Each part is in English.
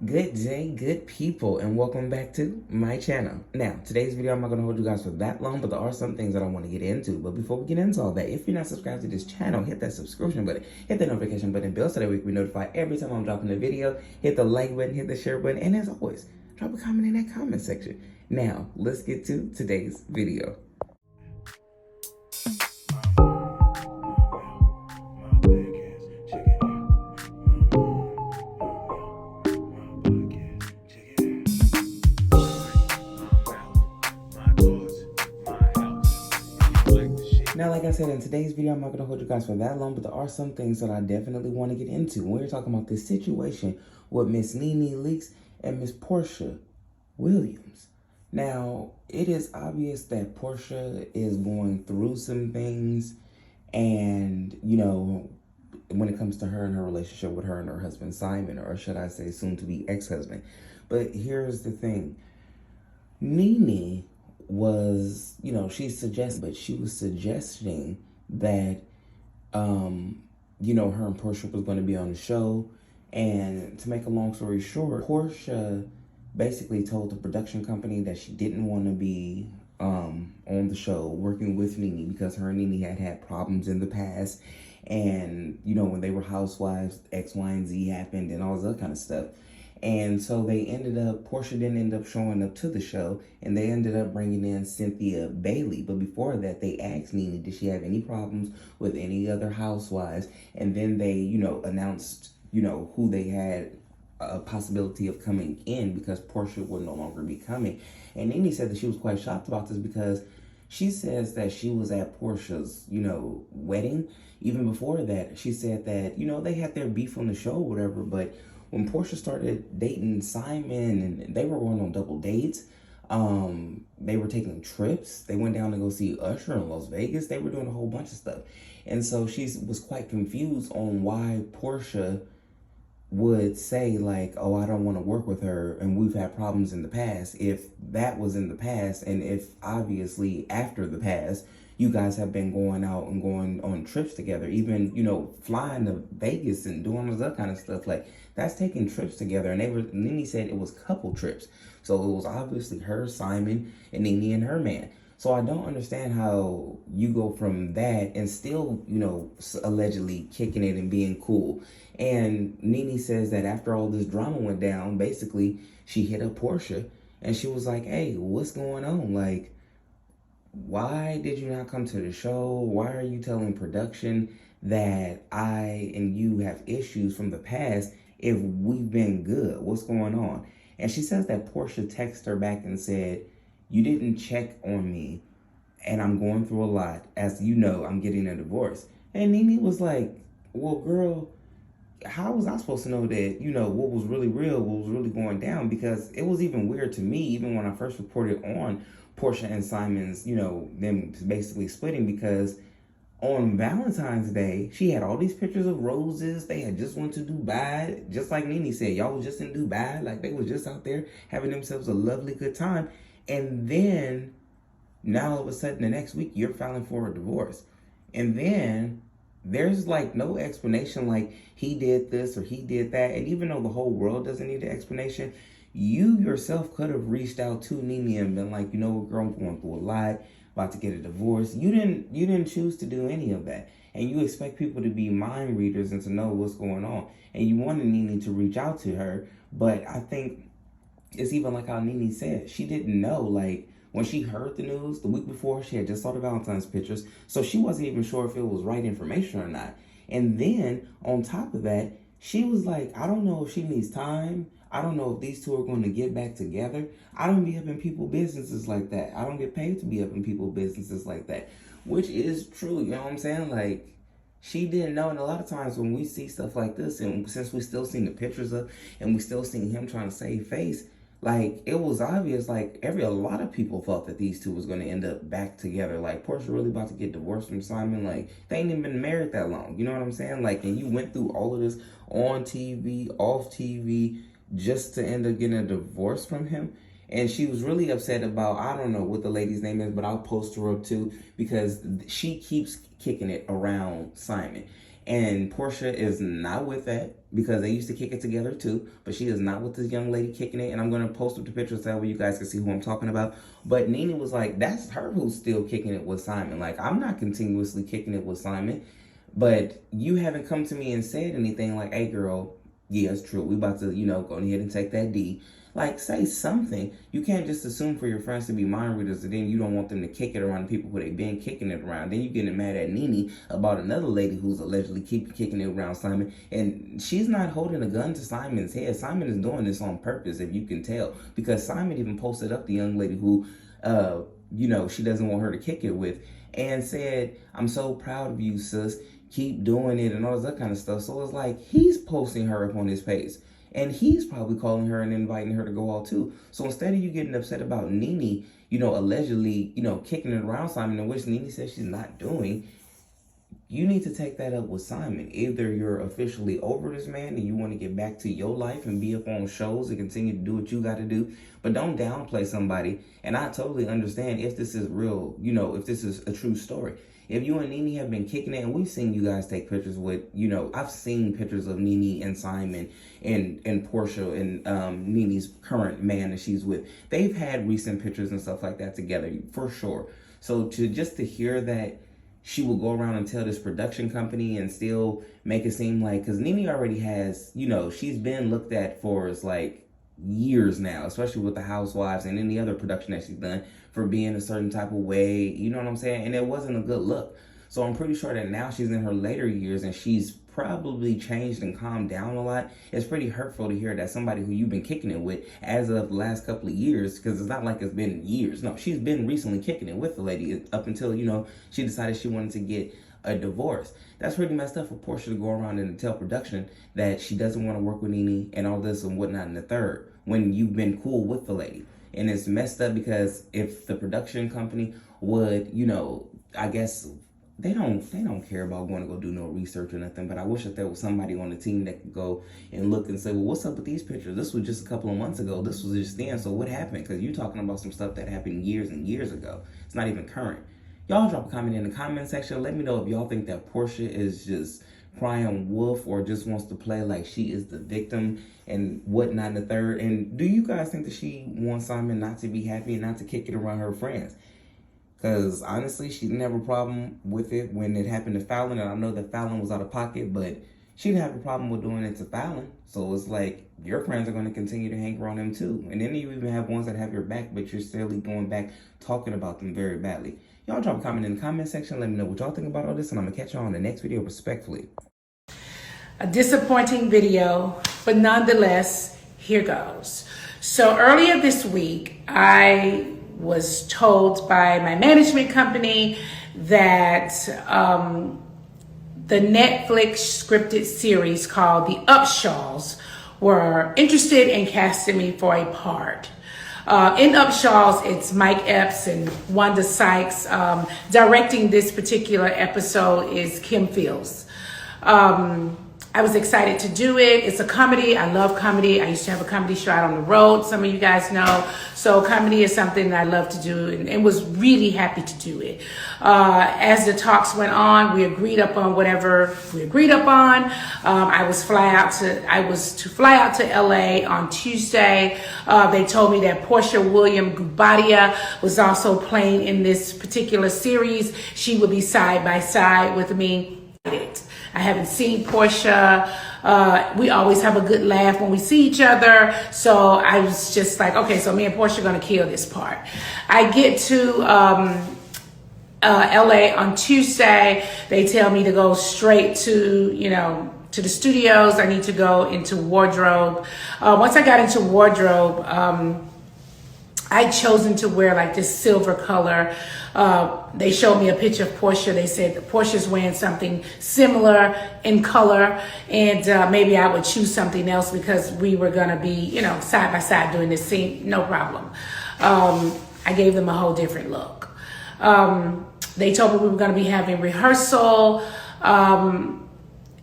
Good day, good people, and welcome back to my channel. Now, today's video, I'm not going to hold you guys for that long, but there are some things that I want to get into. But before we get into all that, if you're not subscribed to this channel, hit that subscription button, hit the notification button, bell so that we can be notified every time I'm dropping a video. Hit the like button, hit the share button, and as always, drop a comment in that comment section. Now, let's get to today's video. Now, like I said, in today's video, I'm not going to hold you guys for that long, but there are some things that I definitely want to get into. We're talking about this situation with Miss Nene Leaks and Miss Posha Williams. Now, it is obvious that Posha is going through some things, and, you know, when it comes to her and her relationship with her and her husband, Simon, or should I say soon-to-be ex-husband. But here's the thing. Nene was, you know, she was suggesting that, you know, her and Posha was going to be on the show. And to make a long story short, Posha basically told the production company that she didn't want to be on the show working with Nene because her and Nene had had problems in the past. And, you know, when they were housewives, X, Y, and Z happened and all this other kind of stuff. And so Posha didn't end up showing up to the show, and they ended up bringing in Cynthia Bailey. But before that, they asked Nene, did she have any problems with any other housewives? And then they, you know, announced, you know, who they had a possibility of coming in because Posha would no longer be coming. And Nene said that she was quite shocked about this because she says that she was at Posha's, you know, wedding. Even before that, she said that, you know, they had their beef on the show or whatever, but when Posha started dating Simon and they were going on double dates, they were taking trips. They went down to go see Usher in Las Vegas. They were doing a whole bunch of stuff. And so she was quite confused on why Posha would say like, oh, I don't want to work with her and we've had problems in the past. If that was in the past, and if obviously after the past, you guys have been going out and going on trips together, even, you know, flying to Vegas and doing all that kind of stuff. Like, that's taking trips together. And Nene said it was couple trips. So it was obviously her, Simon, and Nene and her man. So I don't understand how you go from that and still, you know, allegedly kicking it and being cool. And Nene says that after all this drama went down, basically, she hit up Posha and she was like, hey, what's going on? Like, why did you not come to the show? Why are you telling production that I and you have issues from the past if we've been good? What's going on? And she says that Posha texted her back and said, you didn't check on me and I'm going through a lot. As you know, I'm getting a divorce. And Nene was like, well, girl, how was I supposed to know that, you know, what was really real, what was really going down? Because it was even weird to me, even when I first reported on Posha and Simon's, you know, them basically splitting, because on Valentine's Day, she had all these pictures of roses. They had just went to Dubai, just like Nene said. Y'all was just in Dubai, like they was just out there having themselves a lovely good time. And then, now all of a sudden, the next week, you're filing for a divorce. And then, there's like no explanation like he did this or he did that. And even though the whole world doesn't need an explanation, you yourself could have reached out to Nene and been like, you know what, girl, I'm going through a lot, about to get a divorce. You didn't choose to do any of that. And you expect people to be mind readers and to know what's going on. And you wanted Nene to reach out to her. But I think it's even like how Nene said, she didn't know, like, when she heard the news the week before, she had just saw the Valentine's pictures. So she wasn't even sure if it was right information or not. And then on top of that, she was like, I don't know if she needs time. I don't know if these two are going to get back together. I don't be up in people's businesses like that. I don't get paid to be up in people's businesses like that, which is true. You know what I'm saying? Like, she didn't know. And a lot of times when we see stuff like this, and since we still seen the pictures of, and we still seen him trying to save face, like, it was obvious, like, a lot of people thought that these two was going to end up back together. Like, Posha really about to get divorced from Simon. Like, they ain't even been married that long. You know what I'm saying? Like, and you went through all of this on TV, off TV, just to end up getting a divorce from him. And she was really upset about, I don't know what the lady's name is, but I'll post her up too, because she keeps kicking it around Simon. And Posha is not with that because they used to kick it together too. But she is not with this young lady kicking it. And I'm going to post up the pictures that way you guys can see who I'm talking about. But Nene was like, that's her who's still kicking it with Simon. Like, I'm not continuously kicking it with Simon. But you haven't come to me and said anything like, hey, girl, yeah, it's true. We about to, go ahead and take that D. Like, say something. You can't just assume for your friends to be mind readers and then you don't want them to kick it around the people who they've been kicking it around. Then you getting mad at Nene about another lady who's allegedly keep kicking it around Simon. And she's not holding a gun to Simon's head. Simon is doing this on purpose, if you can tell. Because Simon even posted up the young lady who, she doesn't want her to kick it with. And said, I'm so proud of you, sis. Keep doing it and all that kind of stuff. So it's like he's posting her up on his page. And he's probably calling her and inviting her to go out too. So instead of you getting upset about Nene, allegedly, kicking it around Simon, in which Nene says she's not doing, you need to take that up with Simon. Either you're officially over this man and you want to get back to your life and be up on shows and continue to do what you got to do, but don't downplay somebody. And I totally understand if this is real, if this is a true story. If you and Nene have been kicking it, and we've seen you guys take pictures with, I've seen pictures of Nene and Simon and Posha and Nene's current man that she's with. They've had recent pictures and stuff like that together, for sure. So to hear that she will go around and tell this production company and still make it seem like, because Nene already has, she's been looked at for like years now, especially with the Housewives and any other production that she's done, for being a certain type of way, you know what I'm saying? And it wasn't a good look. So I'm pretty sure that now she's in her later years and she's probably changed and calmed down a lot. It's pretty hurtful to hear that somebody who you've been kicking it with as of the last couple of years, because it's not like it's been years. No, she's been recently kicking it with the lady up until, she decided she wanted to get a divorce. That's pretty messed up for Posha to go around and tell production that she doesn't want to work with Nene and all this and whatnot in the third, when you've been cool with the lady. And it's messed up because if the production company would, I guess they don't care about going to go do no research or nothing. But I wish that there was somebody on the team that could go and look and say, well, what's up with these pictures? This was just a couple of months ago. This was just then. So what happened? Because you're talking about some stuff that happened years and years ago. It's not even current. Y'all drop a comment in the comment section. Let me know if y'all think that Posha is just crying wolf or just wants to play like she is the victim and whatnot in the third. And do you guys think that she wants Simon not to be happy and not to kick it around her friends? Because honestly, she didn't have a problem with it when it happened to Fallon. And I know that Fallon was out of pocket, but she didn't have a problem with doing it to Fallon. So it's like your friends are going to continue to hang around them too. And then you even have ones that have your back, but you're still going back talking about them very badly. Y'all drop a comment in the comment section. Let me know what y'all think about all this. And I'm going to catch y'all on the next video respectfully. A disappointing video, but nonetheless, here goes. So earlier this week, I was told by my management company that the Netflix scripted series called The Upshaws were interested in casting me for a part. In Upshaws, it's Mike Epps and Wanda Sykes. Directing this particular episode is Kim Fields. I was excited to do it. It's a comedy. I love comedy. I used to have a comedy show out on the road, some of you guys know. So comedy is something that I love to do and was really happy to do it. As the talks went on, we agreed upon whatever we agreed upon. I was to fly out to LA on Tuesday. They told me that Posha Williams was also playing in this particular series. She would be side by side with me. I haven't seen Posha. We always have a good laugh when we see each other. So I was just like, okay, so me and Posha are going to kill this part. I get to LA on Tuesday. They tell me to go straight to, to the studios. I need to go into wardrobe. Once I got into wardrobe, I'd chosen to wear like this silver color. They showed me a picture of Posha. They said Portia's wearing something similar in color, and maybe I would choose something else because we were gonna be, side by side doing this scene. No problem. I gave them a whole different look. They told me we were gonna be having rehearsal.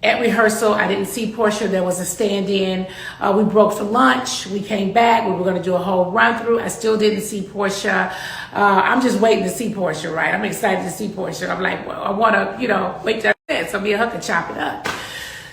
At rehearsal, I didn't see Posha. There was a stand-in. We broke for lunch. We came back. We were going to do a whole run-through. I still didn't see Posha. I'm just waiting to see Posha, right? I'm excited to see Posha. I'm like, well, I want to, wait till said, so me and her could chop it up.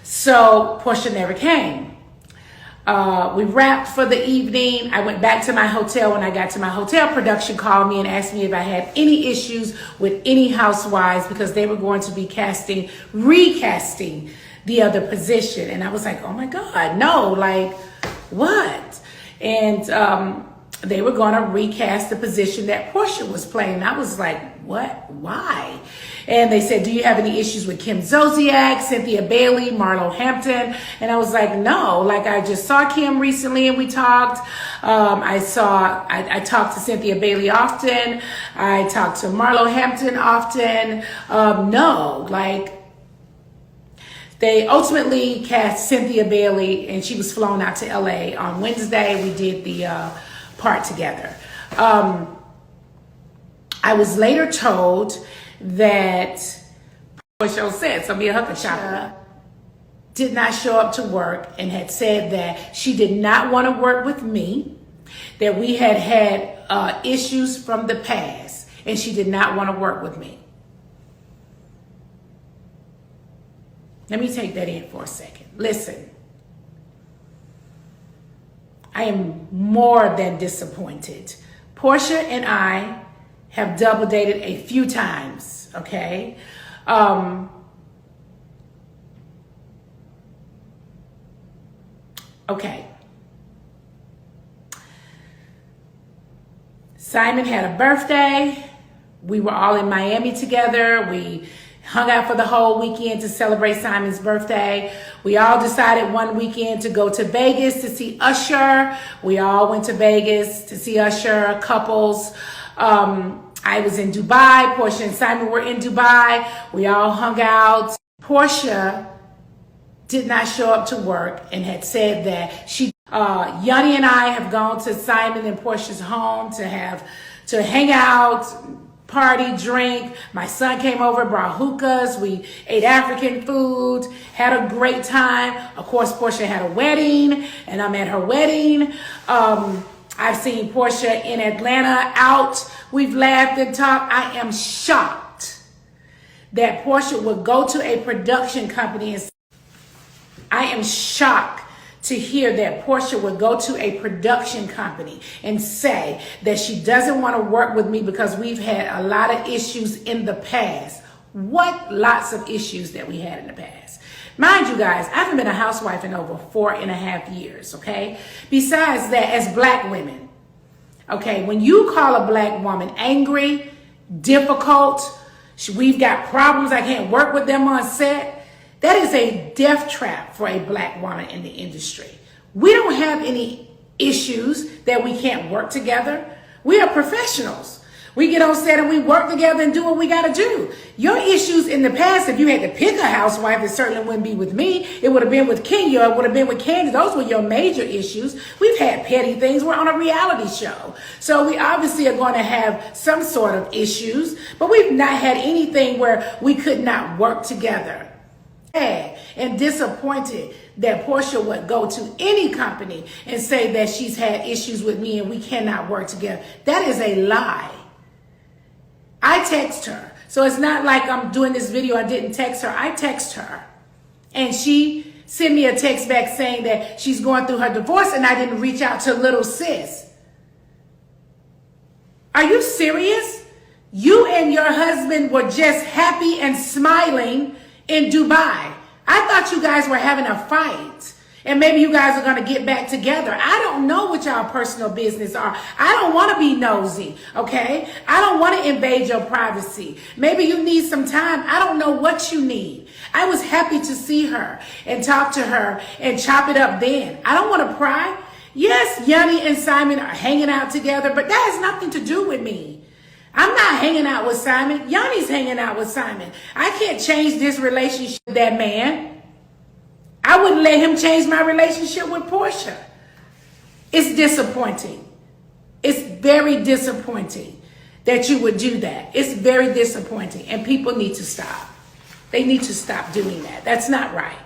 So Posha never came. We wrapped for the evening. I went back to my hotel. When I got to my hotel, production called me and asked me if I had any issues with any housewives because they were going to be recasting the other position. And I was like, oh my God, no, like what? And they were going to recast the position that Posha was playing. And I was like, what? Why? And they said, do you have any issues with Kim Zolciak, Cynthia Bailey, Marlo Hampton? And I was like, no, like I just saw Kim recently and we talked. I talked to Cynthia Bailey often. I talked to Marlo Hampton often. No, like they ultimately cast Cynthia Bailey and she was flown out to LA on Wednesday. We did the part together. I was later told that Posha said, so me and her could chop it up, did not show up to work and had said that she did not want to work with me, that we had issues from the past and she did not want to work with me. Let me take that in for a second. Listen, I am more than disappointed. Posha and I have double dated a few times, okay? Okay. Simon had a birthday. We were all in Miami together. We hung out for the whole weekend to celebrate Simon's birthday. We all decided one weekend to go to Vegas to see Usher. We all went to Vegas to see Usher, couples. I was in Dubai. Posha and Simon were in Dubai. We all hung out. Posha did not show up to work and had said that Yanni and I have gone to Simon and Posha's home to hang out, party, drink. My son came over, brought hookahs. We ate African food, had a great time. Of course, Posha had a wedding and I'm at her wedding. I've seen Posha in Atlanta out. We've laughed and talked. I am shocked that Posha would go to a production company and I am shocked to hear that Posha would go to a production company and say that she doesn't want to work with me because we've had a lot of issues in the past. What lots of issues that we had in the past. Mind you guys, I haven't been a housewife in over 4.5 years, okay? Besides that, as black women, okay, when you call a black woman angry, difficult, we've got problems, I can't work with them on set, that is a death trap for a black woman in the industry. We don't have any issues that we can't work together. We are professionals. We get on set and we work together and do what we got to do. Your issues in the past, if you had to pick a housewife, it certainly wouldn't be with me. It would have been with Kenya. It would have been with Candy. Those were your major issues. We've had petty things. We're on a reality show. So we obviously are going to have some sort of issues, but we've not had anything where we could not work together. And disappointed that Posha would go to any company and say that she's had issues with me and we cannot work together. That is a lie. I text her. So it's not like I'm doing this video, I didn't text her. I text her. And she sent me a text back saying that she's going through her divorce and I didn't reach out to little sis. Are you serious? You and your husband were just happy and smiling in Dubai. I thought you guys were having a fight and maybe you guys are going to get back together. I don't know what y'all personal business are. I don't want to be nosy, okay? I don't want to invade your privacy. Maybe you need some time. I don't know what you need. I was happy to see her and talk to her and chop it up then. I don't want to pry. Yes, Yanni and Simon are hanging out together, but that has nothing to do with me. I'm not hanging out with Simon. Yanni's hanging out with Simon. I can't change this relationship with that man. I wouldn't let him change my relationship with Posha. It's disappointing. It's very disappointing that you would do that. It's very disappointing. And people need to stop. They need to stop doing that. That's not right.